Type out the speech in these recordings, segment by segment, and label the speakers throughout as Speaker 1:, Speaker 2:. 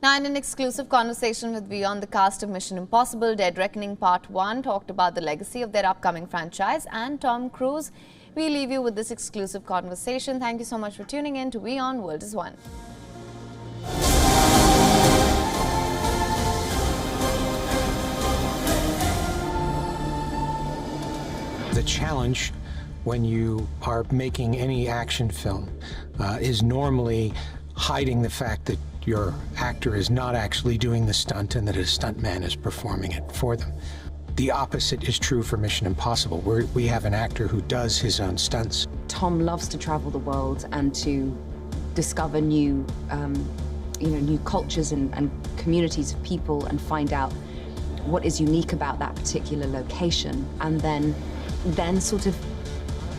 Speaker 1: Now, in an exclusive conversation with WION, the cast of Mission Impossible Dead Reckoning Part 1 talked about the legacy of their upcoming franchise and Tom Cruise. We leave you with this exclusive conversation. Thank you so much for tuning in to WION World is One.
Speaker 2: The challenge when you are making any action film is normally hiding the fact that your actor is not actually doing the stunt and that a stuntman is performing it for them. The opposite is true for Mission Impossible, where we have an actor who does his own stunts.
Speaker 3: Tom loves to travel the world and to discover new, new cultures and communities of people and find out what is unique about that particular location, and then sort of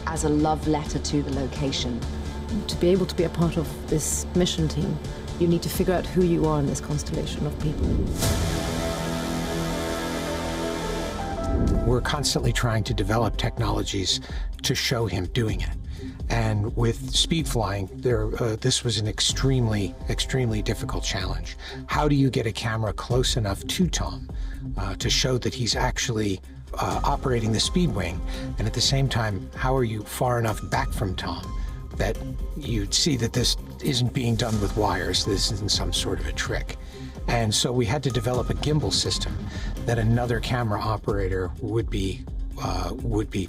Speaker 3: as a love letter to the location.
Speaker 4: To be able to be a part of this mission team, you need to figure out who you are in this constellation of people.
Speaker 2: We're constantly trying to develop technologies to show him doing it. And with speed flying, this was an extremely, extremely difficult challenge. How do you get a camera close enough to Tom to show that he's actually operating the speed wing, and at the same time, how are you far enough back from Tom that you'd see that this isn't being done with wires, this isn't some sort of a trick. And so we had to develop a gimbal system that another camera operator would be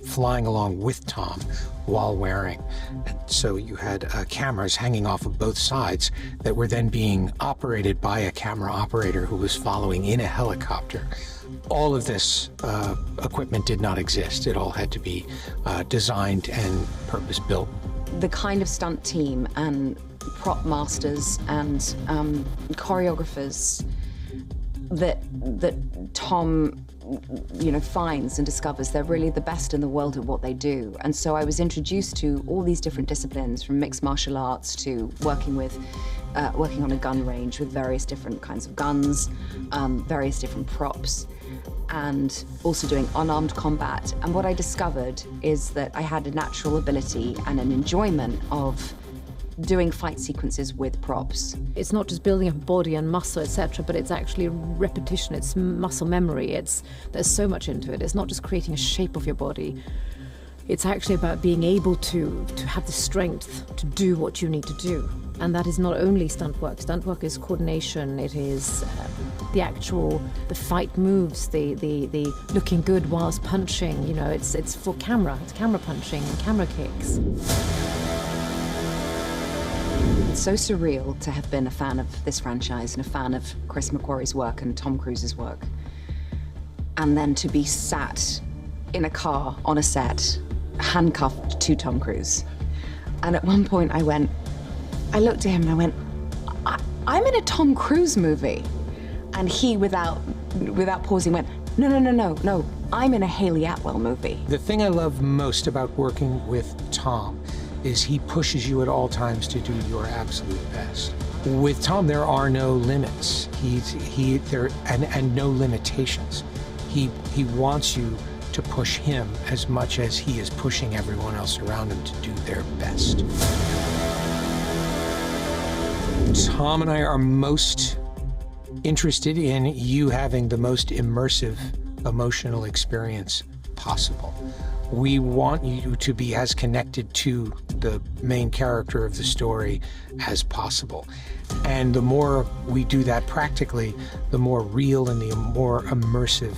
Speaker 2: flying along with Tom while wearing. And so you had cameras hanging off of both sides that were then being operated by a camera operator who was following in a helicopter. All of this equipment did not exist. It all had to be designed and purpose-built.
Speaker 3: The kind of stunt team and prop masters and choreographers that Tom finds and discovers, they're really the best in the world at what they do. And so I was introduced to all these different disciplines, from mixed martial arts to working on a gun range with various different kinds of guns, various different props, and also doing unarmed combat. And what I discovered is that I had a natural ability and an enjoyment of doing fight sequences with props.
Speaker 4: It's not just building up body and muscle, etc., but it's actually repetition, it's muscle memory, there's so much into it. It's not just creating a shape of your body. It's actually about being able to have the strength to do what you need to do. And that is not only stunt work. Stunt work is coordination, it is the fight moves, the looking good whilst punching, it's for camera, it's camera punching and camera kicks.
Speaker 3: It's so surreal to have been a fan of this franchise and a fan of Chris McQuarrie's work and Tom Cruise's work. And then to be sat in a car on a set, handcuffed to Tom Cruise. And at one point I looked at him and I went, I'm in a Tom Cruise movie. And he, without pausing, went, no, I'm in a Haley Atwell movie.
Speaker 2: The thing I love most about working with Tom is he pushes you at all times to do your absolute best. With Tom, there are no limits. And no limitations. He wants you to push him as much as he is pushing everyone else around him to do their best. Tom and I are most interested in you having the most immersive emotional experience possible. We want you to be as connected to the main character of the story as possible. And the more we do that practically, the more real and the more immersive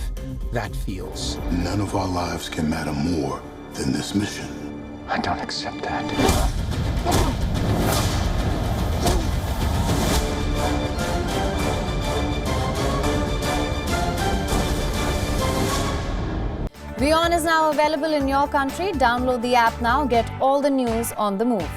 Speaker 2: that feels.
Speaker 5: None of our lives can matter more than this mission.
Speaker 2: I don't accept that.
Speaker 1: WION is now available in your country. Download the app now. Get all the news on the move.